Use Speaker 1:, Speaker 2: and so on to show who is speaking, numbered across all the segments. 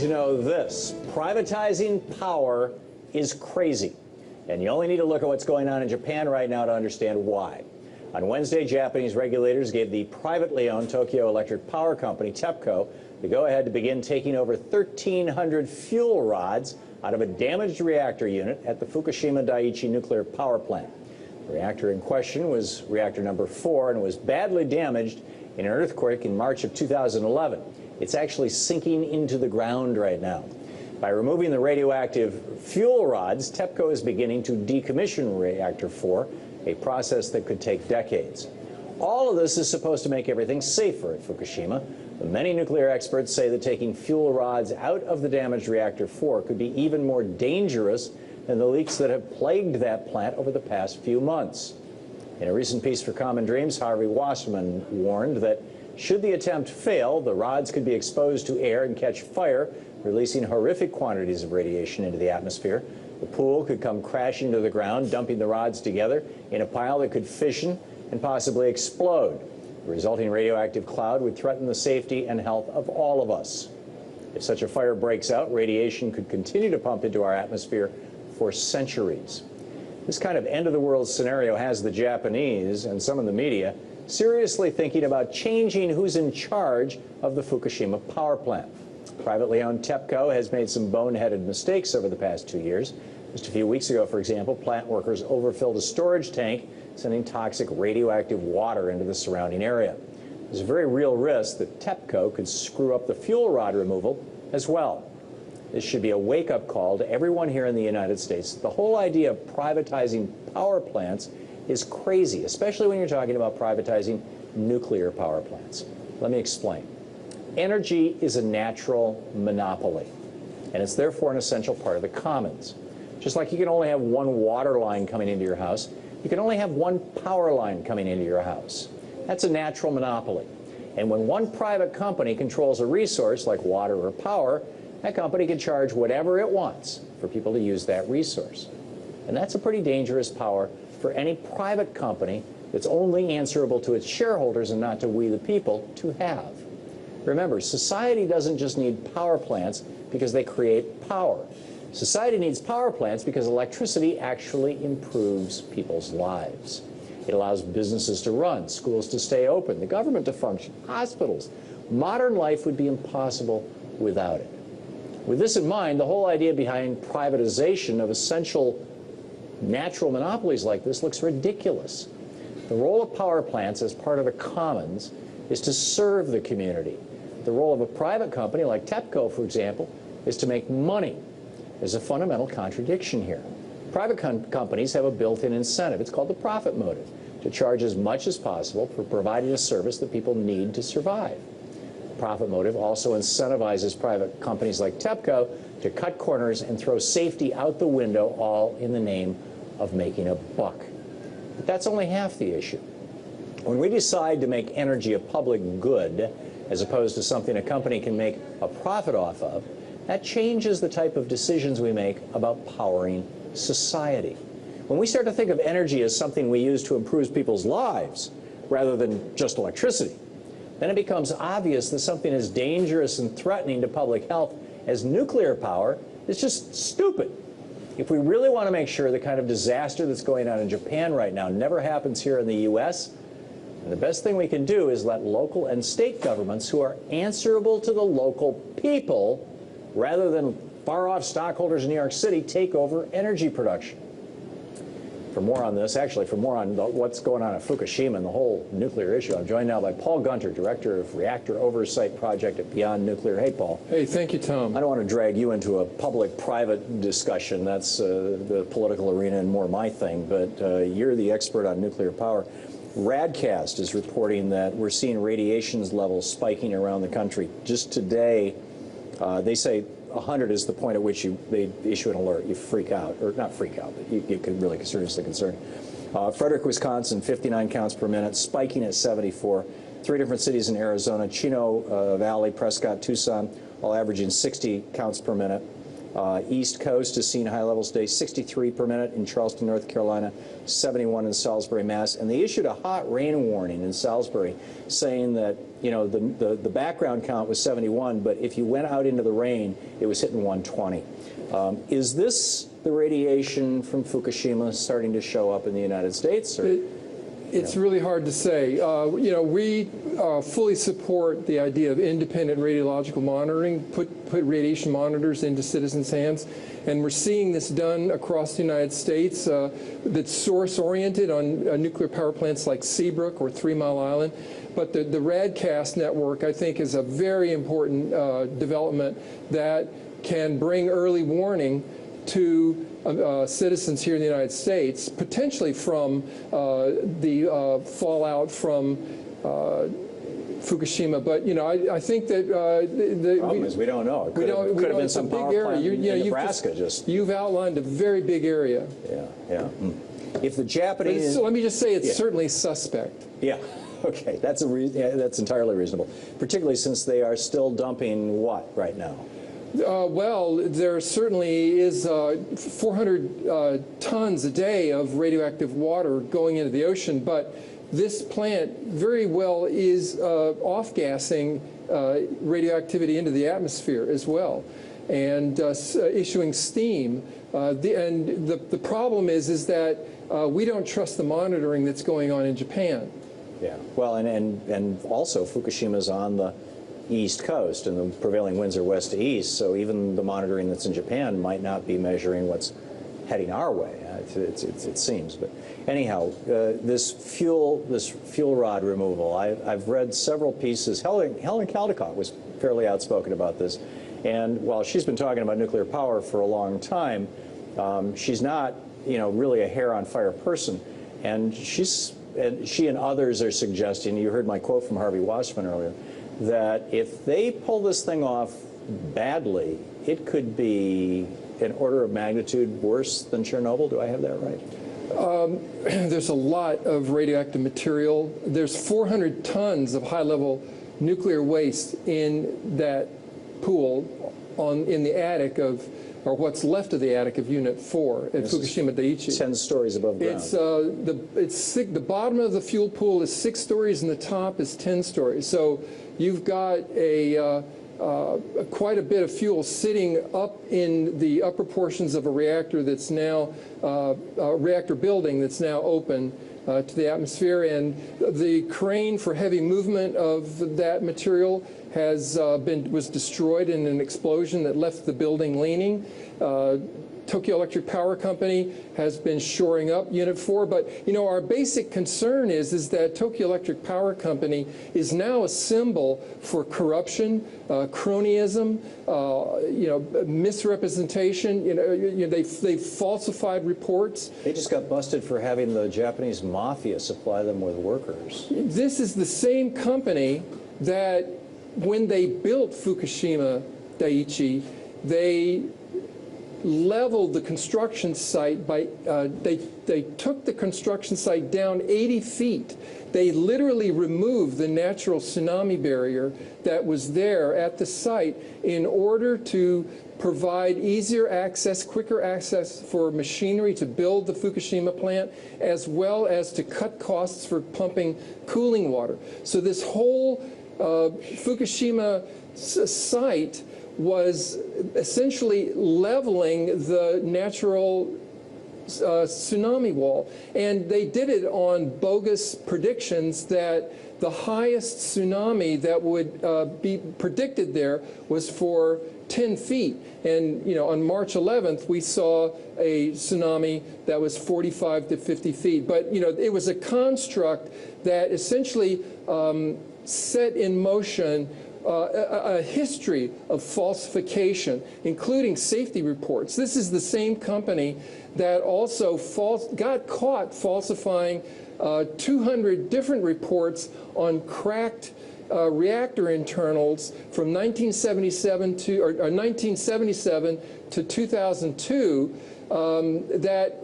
Speaker 1: to know this: privatizing power is crazy. And you only need to look at what's going on in Japan right now to understand why. On Wednesday, Japanese regulators gave the privately owned Tokyo Electric Power Company, TEPCO, the go-ahead to begin taking over 1,300 fuel rods out of a damaged reactor unit at the Fukushima Daiichi nuclear power plant. The reactor in question was reactor number 4 and was badly damaged in an earthquake in March of 2011. It's actually sinking into the ground right now. By removing the radioactive fuel rods, TEPCO is beginning to decommission reactor 4, a process that could take decades. All of this is supposed to make everything safer at Fukushima, but many nuclear experts say that taking fuel rods out of the damaged reactor 4 could be even more dangerous than the leaks that have plagued that plant over the past few months. In a recent piece for Common Dreams, Harvey Wasserman warned that should the attempt fail, the rods could be exposed to air and catch fire, releasing horrific quantities of radiation into the atmosphere. The pool could come crashing to the ground, dumping the rods together in a pile that could fission and possibly explode. The resulting radioactive cloud would threaten the safety and health of all of us. If such a fire breaks out, radiation could continue to pump into our atmosphere for centuries. This kind of end-of-the-world scenario has the Japanese and some in the media seriously thinking about changing who's in charge of the Fukushima power plant. Privately owned TEPCO has made some boneheaded mistakes over the past 2 years. Just a few weeks ago, for example, plant workers overfilled a storage tank, sending toxic radioactive water into the surrounding area. There's a very real risk that TEPCO could screw up the fuel rod removal as well. This should be a wake-up call to everyone here in the United States. The whole idea of privatizing power plants is crazy, especially when you're talking about privatizing nuclear power plants. Let me explain. Energy is a natural monopoly, and it's therefore an essential part of the commons. Just like you can only have one water line coming into your house, you can only have one power line coming into your house. That's a natural monopoly. And when one private company controls a resource like water or power, that company can charge whatever it wants for people to use that resource. And that's a pretty dangerous power for any private company that's only answerable to its shareholders and not to we the people to have. Remember, society doesn't just need power plants because they create power. Society needs power plants because electricity actually improves people's lives. It allows businesses to run, schools to stay open, the government to function, hospitals. Modern life would be impossible without it. With this in mind, the whole idea behind privatization of essential natural monopolies like this looks ridiculous. The role of power plants as part of the commons is to serve the community. The role of a private company like TEPCO, for example, is to make money. There's a fundamental contradiction here. Private companies have a built-in incentive. It's called the profit motive, to charge as much as possible for providing a service that people need to survive. The profit motive also incentivizes private companies like TEPCO to cut corners and throw safety out the window, all in the name of making a buck. But that's only half the issue. When we decide to make energy a public good, as opposed to something a company can make a profit off of, that changes the type of decisions we make about powering society. When we start to think of energy as something we use to improve people's lives, rather than just electricity, then it becomes obvious that something as dangerous and threatening to public health as nuclear power is just stupid. If we really want to make sure the kind of disaster that's going on in Japan right now never happens here in the U.S., the best thing we can do is let local and state governments who are answerable to the local people, rather than far-off stockholders in New York City, take over energy production. For more on this, actually, for more on what's going on at Fukushima and the whole nuclear issue, I'm joined now by Paul Gunter, Director of Reactor Oversight Project at Beyond Nuclear. Hey, Paul.
Speaker 2: Hey, thank you, Tom.
Speaker 1: I don't want to drag you into a public-private discussion. That's the political arena and more my thing, but you're the expert on nuclear power. Radcast is reporting that we're seeing radiation levels spiking around the country. Just today, they say 100 is the point at which they issue an alert. You freak out, or not freak out, but you get really seriously concerned. Frederick, Wisconsin, 59 counts per minute, spiking at 74. 3 different cities in Arizona, Chino Valley, Prescott, Tucson, all averaging 60 counts per minute. East Coast has seen high levels today, 63 per minute in Charleston, North Carolina, 71 in Salisbury, Mass. And they issued a hot rain warning in Salisbury, saying that, you know, the background count was 71, but if you went out into the rain, it was hitting 120. Is this the radiation from Fukushima starting to show up in the United States? Or?
Speaker 2: It's really hard to say. You know, we fully support the idea of independent radiological monitoring, put radiation monitors into citizens' hands, and we're seeing this done across the United States that's source-oriented on nuclear power plants like Seabrook or 3 Mile Island. But the RADCAST network, I think, is a very important development that can bring early warning to citizens here in the United States, potentially from the fallout from Fukushima. But, you know, I think that
Speaker 1: the problem is we don't know. It could have been some power plant in Nebraska.
Speaker 2: You've outlined a very big area.
Speaker 1: Yeah, yeah. If the Japanese...
Speaker 2: So let me just say it's certainly suspect.
Speaker 1: Yeah. Okay, that's entirely reasonable, particularly since they are still dumping what right now?
Speaker 2: Well, there certainly is 400 tons a day of radioactive water going into the ocean, but this plant very well is off-gassing radioactivity into the atmosphere as well, and issuing steam. The problem is that we don't trust the monitoring that's going on in Japan.
Speaker 1: Yeah, well, and also Fukushima's on the East Coast, and the prevailing winds are west to east, so even the monitoring that's in Japan might not be measuring what's heading our way. It seems, but anyhow, this fuel rod removal. I've read several pieces. Helen Caldicott was fairly outspoken about this, and while she's been talking about nuclear power for a long time, she's not, you know, really a hair on fire person, and she and others are suggesting. You heard my quote from Harvey Wassman earlier, that if they pull this thing off badly, it could be an order of magnitude worse than Chernobyl. Do I have that right?
Speaker 2: There's a lot of radioactive material. There's 400 tons of high-level nuclear waste in that pool in the attic of, or what's left of the attic of Unit 4 at Fukushima Daiichi.
Speaker 1: 10 stories above ground.
Speaker 2: The bottom of the fuel pool is 6 stories and the top is 10 stories. So you've got quite a bit of fuel sitting up in the upper portions of a reactor that's now, a reactor building that's now open to the atmosphere. And the crane for heavy movement of that material was destroyed in an explosion that left the building leaning. Tokyo Electric Power Company has been shoring up Unit 4, but you know, our basic concern is that Tokyo Electric Power Company is now a symbol for corruption, cronyism, you know, misrepresentation. They've falsified reports.
Speaker 1: They just got busted for having the Japanese mafia supply them with workers.
Speaker 2: This is the same company that, when they built Fukushima Daiichi, they leveled the construction site by, they took the construction site down 80 feet. They literally removed the natural tsunami barrier that was there at the site in order to provide easier access, quicker access for machinery to build the Fukushima plant, as well as to cut costs for pumping cooling water. So this whole Fukushima site was essentially leveling the natural tsunami wall. And they did it on bogus predictions that the highest tsunami that would be predicted there was for 10 feet. And, you know, on March 11th, we saw a tsunami that was 45 to 50 feet. But, you know, it was a construct that essentially set in motion a history of falsification, including safety reports. This is the same company that also got caught falsifying 200 different reports on cracked reactor internals from 1977 to 2002 that,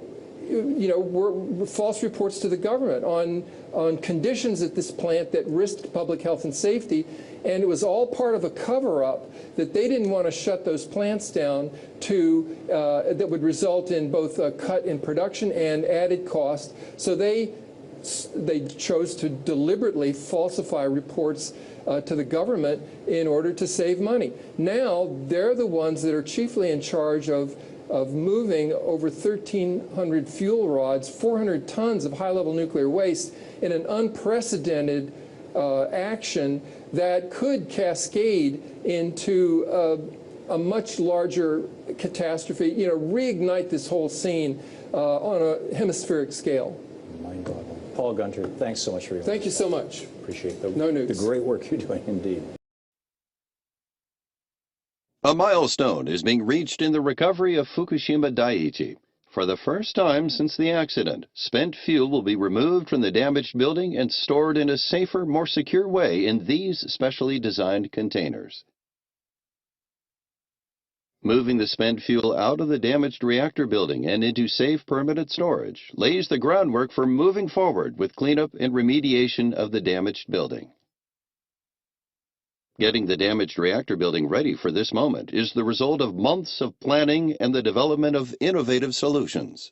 Speaker 2: you know, were false reports to the government on conditions at this plant that risked public health and safety. And it was all part of a cover-up that they didn't want to shut those plants down that would result in both a cut in production and added cost. So they chose to deliberately falsify reports to the government in order to save money. Now they're the ones that are chiefly in charge of moving over 1,300 fuel rods, 400 tons of high-level nuclear waste in an unprecedented action that could cascade into a much larger catastrophe, reignite this whole scene on a hemispheric scale.
Speaker 1: Mind-boggling. Paul Gunter, thanks so much for your
Speaker 2: Thank you so much.
Speaker 1: Appreciate
Speaker 2: the
Speaker 1: great work you're doing indeed.
Speaker 3: A milestone is being reached in the recovery of Fukushima Daiichi. For the first time since the accident, spent fuel will be removed from the damaged building and stored in a safer, more secure way in these specially designed containers. Moving the spent fuel out of the damaged reactor building and into safe permanent storage lays the groundwork for moving forward with cleanup and remediation of the damaged building. Getting the damaged reactor building ready for this moment is the result of months of planning and the development of innovative solutions.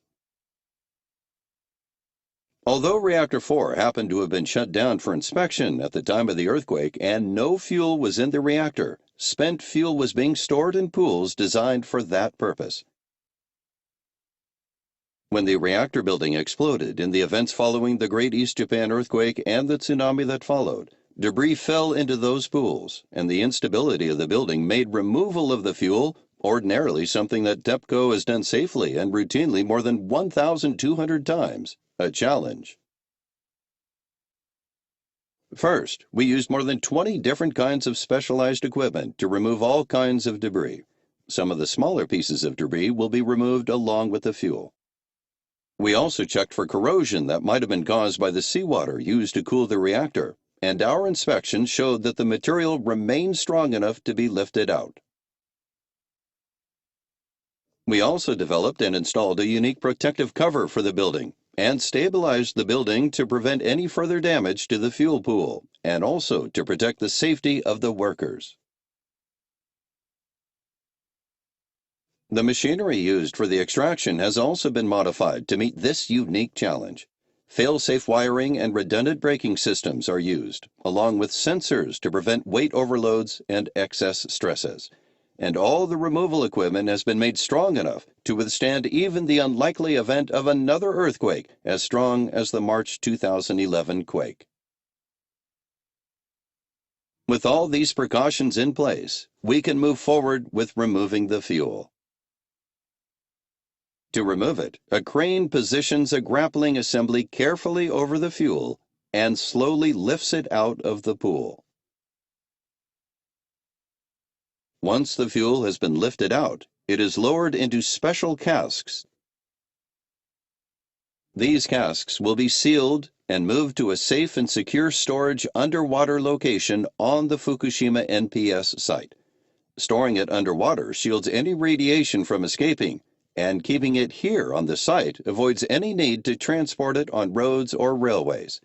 Speaker 3: Although Reactor 4 happened to have been shut down for inspection at the time of the earthquake and no fuel was in the reactor, spent fuel was being stored in pools designed for that purpose. When the reactor building exploded in the events following the Great East Japan earthquake and the tsunami that followed, debris fell into those pools, and the instability of the building made removal of the fuel, ordinarily something that TEPCO has done safely and routinely more than 1,200 times, a challenge. First, we used more than 20 different kinds of specialized equipment to remove all kinds of debris. Some of the smaller pieces of debris will be removed along with the fuel. We also checked for corrosion that might have been caused by the seawater used to cool the reactor, and our inspection showed that the material remained strong enough to be lifted out. We also developed and installed a unique protective cover for the building and stabilized the building to prevent any further damage to the fuel pool and also to protect the safety of the workers. The machinery used for the extraction has also been modified to meet this unique challenge. Fail-safe wiring and redundant braking systems are used, along with sensors to prevent weight overloads and excess stresses. And all the removal equipment has been made strong enough to withstand even the unlikely event of another earthquake as strong as the March 2011 quake. With all these precautions in place, we can move forward with removing the fuel. To remove it, a crane positions a grappling assembly carefully over the fuel and slowly lifts it out of the pool. Once the fuel has been lifted out, it is lowered into special casks. These casks will be sealed and moved to a safe and secure storage underwater location on the Fukushima NPS site. Storing it underwater shields any radiation from escaping, and keeping it here on the site avoids any need to transport it on roads or railways.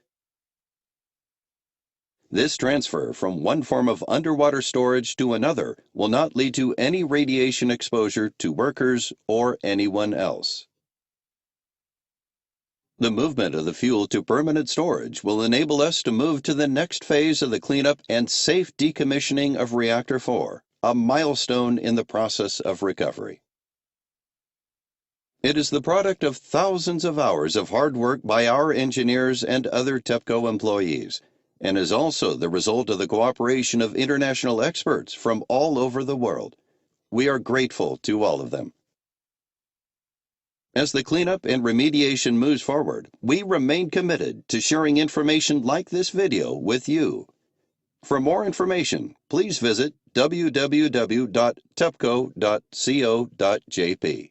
Speaker 3: This transfer from one form of underwater storage to another will not lead to any radiation exposure to workers or anyone else. The movement of the fuel to permanent storage will enable us to move to the next phase of the cleanup and safe decommissioning of Reactor 4, a milestone in the process of recovery. It is the product of thousands of hours of hard work by our engineers and other TEPCO employees, and is also the result of the cooperation of international experts from all over the world. We are grateful to all of them. As the cleanup and remediation moves forward, we remain committed to sharing information like this video with you. For more information, please visit www.tepco.co.jp.